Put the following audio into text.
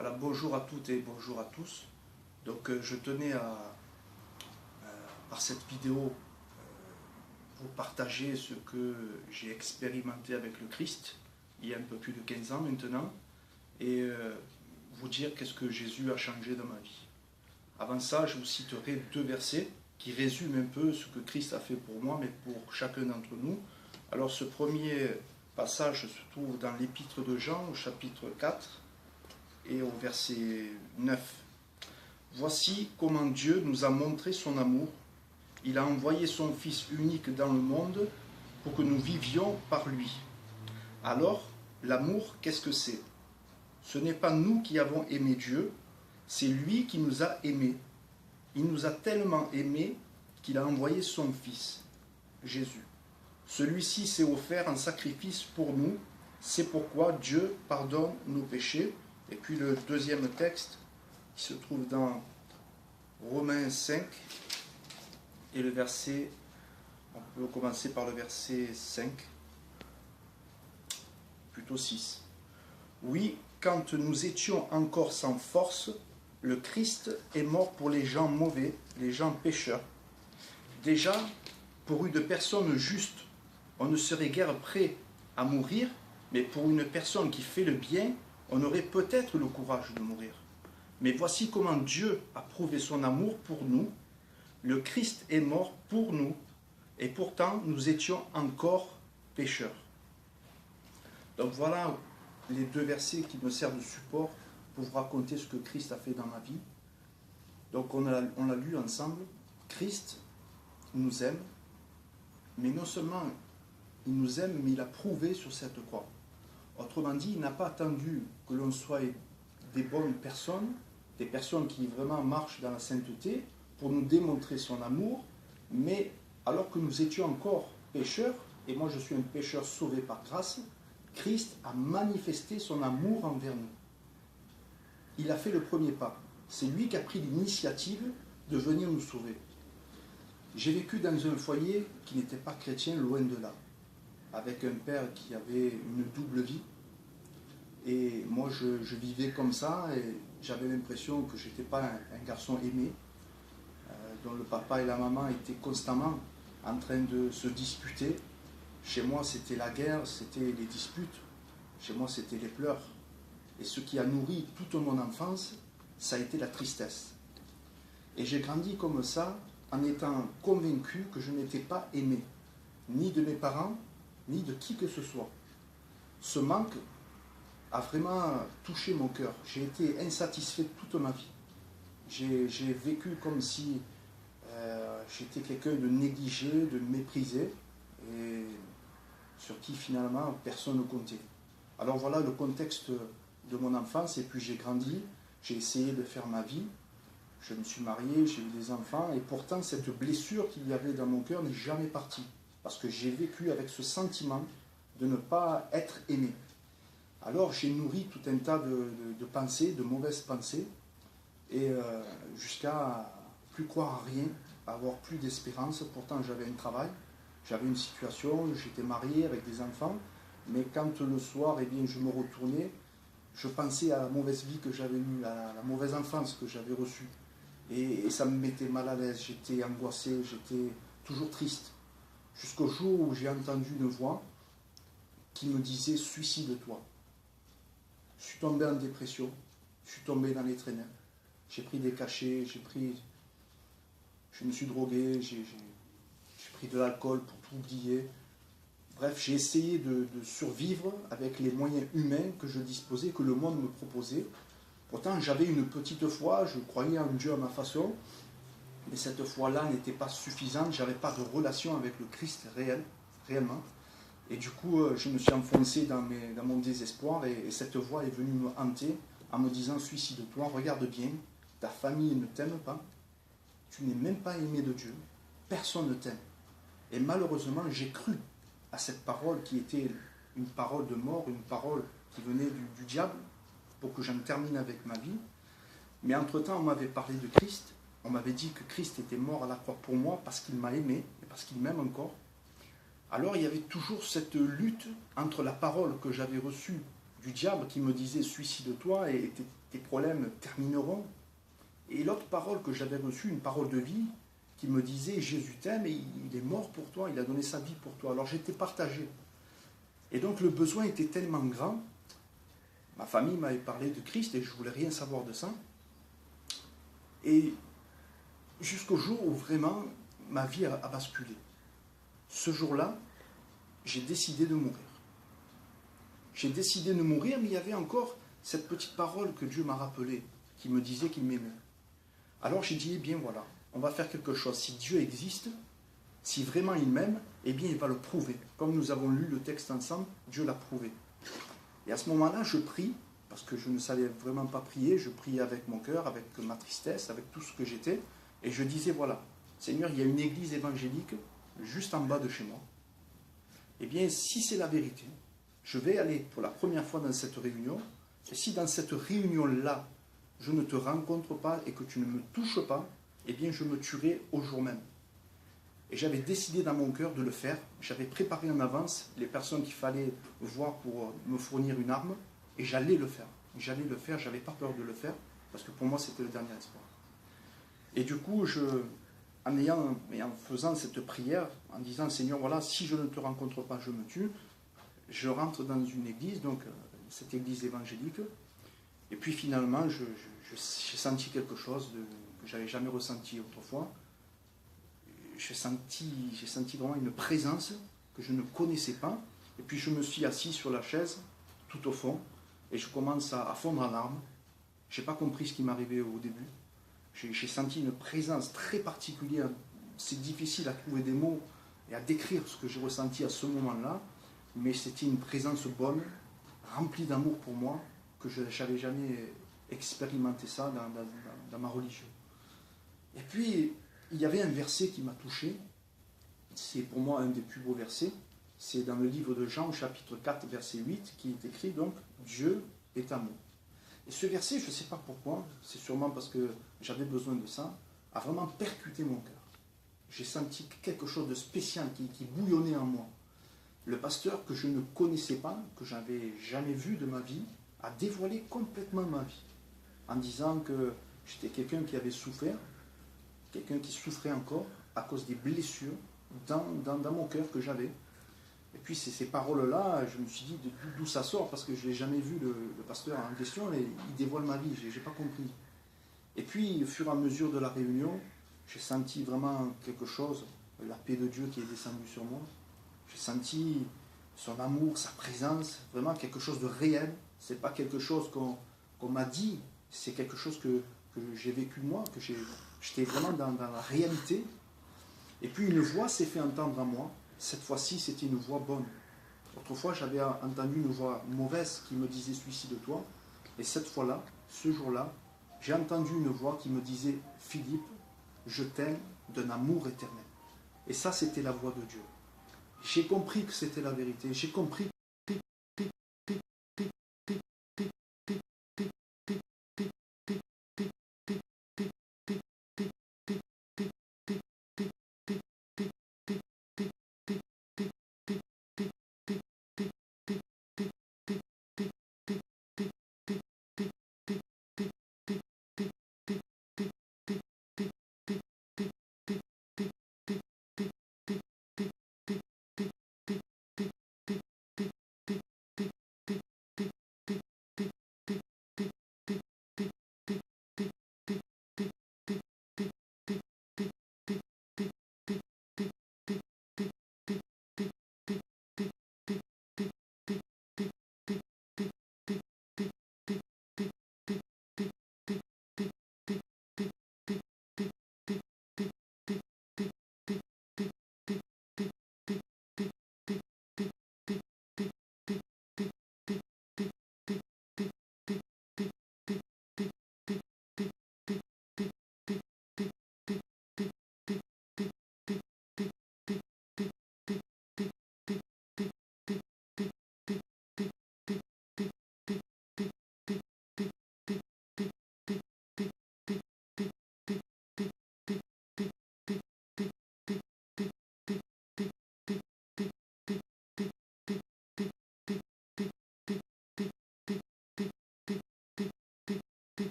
Voilà, bonjour à toutes et bonjour à tous. Donc je tenais par cette vidéo, vous partager ce que j'ai expérimenté avec le Christ il y a un peu plus de 15 ans maintenant et vous dire qu'est-ce que Jésus a changé dans ma vie. Avant ça, je vous citerai deux versets qui résument un peu ce que Christ a fait pour moi, mais pour chacun d'entre nous. Alors ce premier passage se trouve dans l'épître de Jean au chapitre 4 et au verset 9. Voici comment Dieu nous a montré son amour. Il a envoyé son Fils unique dans le monde pour que nous vivions par lui. Alors, l'amour, qu'est-ce que c'est? Ce n'est pas nous qui avons aimé Dieu, c'est lui qui nous a aimés. Il nous a tellement aimés qu'il a envoyé son Fils, Jésus. Celui-ci s'est offert en sacrifice pour nous. C'est pourquoi Dieu pardonne nos péchés. Et puis le deuxième texte qui se trouve dans Romains 5 et le verset, on peut commencer par le verset 5, plutôt 6. Oui, quand nous étions encore sans force, le Christ est mort pour les gens mauvais, les gens pécheurs. Déjà, pour une personne juste, on ne serait guère prêt à mourir, mais pour une personne qui fait le bien, on aurait peut-être le courage de mourir. Mais voici comment Dieu a prouvé son amour pour nous. Le Christ est mort pour nous, et pourtant nous étions encore pécheurs. Donc voilà les deux versets qui me servent de support pour vous raconter ce que Christ a fait dans ma vie. Donc on l'a lu ensemble. Christ nous aime, mais non seulement il nous aime, mais il a prouvé sur cette croix. Autrement dit, il n'a pas attendu que l'on soit des bonnes personnes, des personnes qui vraiment marchent dans la sainteté, pour nous démontrer son amour, mais alors que nous étions encore pécheurs, et moi je suis un pécheur sauvé par grâce, Christ a manifesté son amour envers nous. Il a fait le premier pas. C'est lui qui a pris l'initiative de venir nous sauver. J'ai vécu dans un foyer qui n'était pas chrétien, loin de là, avec un père qui avait une double vie. Et moi, je vivais comme ça et j'avais l'impression que je n'étais pas un garçon aimé, dont le papa et la maman étaient constamment en train de se disputer. Chez moi, c'était la guerre, c'était les disputes. Chez moi, c'était les pleurs. Et ce qui a nourri toute mon enfance, ça a été la tristesse. Et j'ai grandi comme ça, en étant convaincu que je n'étais pas aimé, ni de mes parents, ni de qui que ce soit. Ce manque a vraiment touché mon cœur. J'ai été insatisfait toute ma vie. J'ai vécu comme si j'étais quelqu'un de négligé, de méprisé, et sur qui finalement personne ne comptait. Alors voilà le contexte de mon enfance, et puis j'ai grandi, j'ai essayé de faire ma vie, je me suis marié, j'ai eu des enfants, et pourtant cette blessure qu'il y avait dans mon cœur n'est jamais partie, parce que j'ai vécu avec ce sentiment de ne pas être aimé. Alors j'ai nourri tout un tas de pensées, de mauvaises pensées, et jusqu'à plus croire à rien, à avoir plus d'espérance. Pourtant j'avais un travail, j'avais une situation, j'étais marié avec des enfants, mais quand le soir eh bien, je me retournais, je pensais à la mauvaise vie que j'avais eue, à la mauvaise enfance que j'avais reçue. Et ça me mettait mal à l'aise, j'étais angoissé, j'étais toujours triste. Jusqu'au jour où j'ai entendu une voix qui me disait « Suicide-toi ». Je suis tombé en dépression, je suis tombé dans les traîneurs. J'ai pris des cachets, je me suis drogué, j'ai pris de l'alcool pour tout oublier. Bref, j'ai essayé de survivre avec les moyens humains que je disposais, que le monde me proposait. Pourtant, j'avais une petite foi, je croyais en Dieu à ma façon, mais cette foi-là n'était pas suffisante, je n'avais pas de relation avec le Christ réellement. Et du coup, je me suis enfoncé dans mon désespoir, et cette voix est venue me hanter en me disant « Suicide-toi, regarde bien, ta famille ne t'aime pas, tu n'es même pas aimé de Dieu, personne ne t'aime. » Et malheureusement, j'ai cru à cette parole qui était une parole de mort, une parole qui venait du diable, pour que j'en termine avec ma vie. Mais entre-temps, on m'avait parlé de Christ, on m'avait dit que Christ était mort à la croix pour moi parce qu'il m'a aimé et parce qu'il m'aime encore. Alors il y avait toujours cette lutte entre la parole que j'avais reçue du diable qui me disait suicide-toi et tes problèmes termineront. Et l'autre parole que j'avais reçue, une parole de vie, qui me disait Jésus t'aime et il est mort pour toi, il a donné sa vie pour toi. Alors j'étais partagé. Et donc le besoin était tellement grand. Ma famille m'avait parlé de Christ et je ne voulais rien savoir de ça. Et jusqu'au jour où vraiment ma vie a basculé. Ce jour-là, j'ai décidé de mourir. J'ai décidé de mourir, mais il y avait encore cette petite parole que Dieu m'a rappelée, qui me disait qu'il m'aimait. Alors j'ai dit, eh bien voilà, on va faire quelque chose. Si Dieu existe, si vraiment il m'aime, eh bien il va le prouver. Comme nous avons lu le texte ensemble, Dieu l'a prouvé. Et à ce moment-là, je prie, parce que je ne savais vraiment pas prier, je priais avec mon cœur, avec ma tristesse, avec tout ce que j'étais, et je disais, voilà, Seigneur, il y a une église évangélique juste en bas de chez moi. Eh bien, si c'est la vérité, je vais aller pour la première fois dans cette réunion, et si dans cette réunion-là, je ne te rencontre pas et que tu ne me touches pas, eh bien, je me tuerai au jour même. Et j'avais décidé dans mon cœur de le faire. J'avais préparé en avance les personnes qu'il fallait voir pour me fournir une arme, et j'allais le faire. J'allais le faire, j'avais pas peur de le faire, parce que pour moi, c'était le dernier espoir. Et du coup, en faisant cette prière, en disant, Seigneur, voilà, si je ne te rencontre pas, je me tue, je rentre dans une église, donc cette église évangélique, et puis finalement, j'ai senti quelque chose que je n'avais jamais ressenti autrefois. J'ai senti vraiment une présence que je ne connaissais pas, et puis je me suis assis sur la chaise, tout au fond, et je commence à fondre en larmes. Je n'ai pas compris ce qui m'arrivait au début. J'ai senti une présence très particulière. C'est difficile à trouver des mots et à décrire ce que j'ai ressenti à ce moment-là, mais c'était une présence bonne, remplie d'amour pour moi, que je n'avais jamais expérimenté ça dans ma religion. Et puis, il y avait un verset qui m'a touché. C'est pour moi un des plus beaux versets. C'est dans le livre de Jean, chapitre 4, verset 8, qui est écrit donc « Dieu est amour ». Et ce verset, je ne sais pas pourquoi, c'est sûrement parce que j'avais besoin de ça, a vraiment percuté mon cœur. J'ai senti quelque chose de spécial qui bouillonnait en moi. Le pasteur que je ne connaissais pas, que je n'avais jamais vu de ma vie, a dévoilé complètement ma vie, en disant que j'étais quelqu'un qui avait souffert, quelqu'un qui souffrait encore à cause des blessures dans mon cœur que j'avais. Et puis ces paroles-là, je me suis dit d'où ça sort, parce que je n'ai jamais vu le pasteur en question, et il dévoile ma vie, je n'ai pas compris. Et puis, au fur et à mesure de la réunion, j'ai senti vraiment quelque chose, la paix de Dieu qui est descendue sur moi. J'ai senti son amour, sa présence, vraiment quelque chose de réel. Ce n'est pas quelque chose qu'on m'a dit, c'est quelque chose que j'ai vécu moi, que j'étais vraiment dans la réalité. Et puis une voix s'est fait entendre à moi. Cette fois-ci, c'était une voix bonne. Autrefois, j'avais entendu une voix mauvaise qui me disait « suicide-toi ». Et cette fois-là, ce jour-là, j'ai entendu une voix qui me disait « Philippe, je t'aime d'un amour éternel ». Et ça, c'était la voix de Dieu. J'ai compris que c'était la vérité. J'ai compris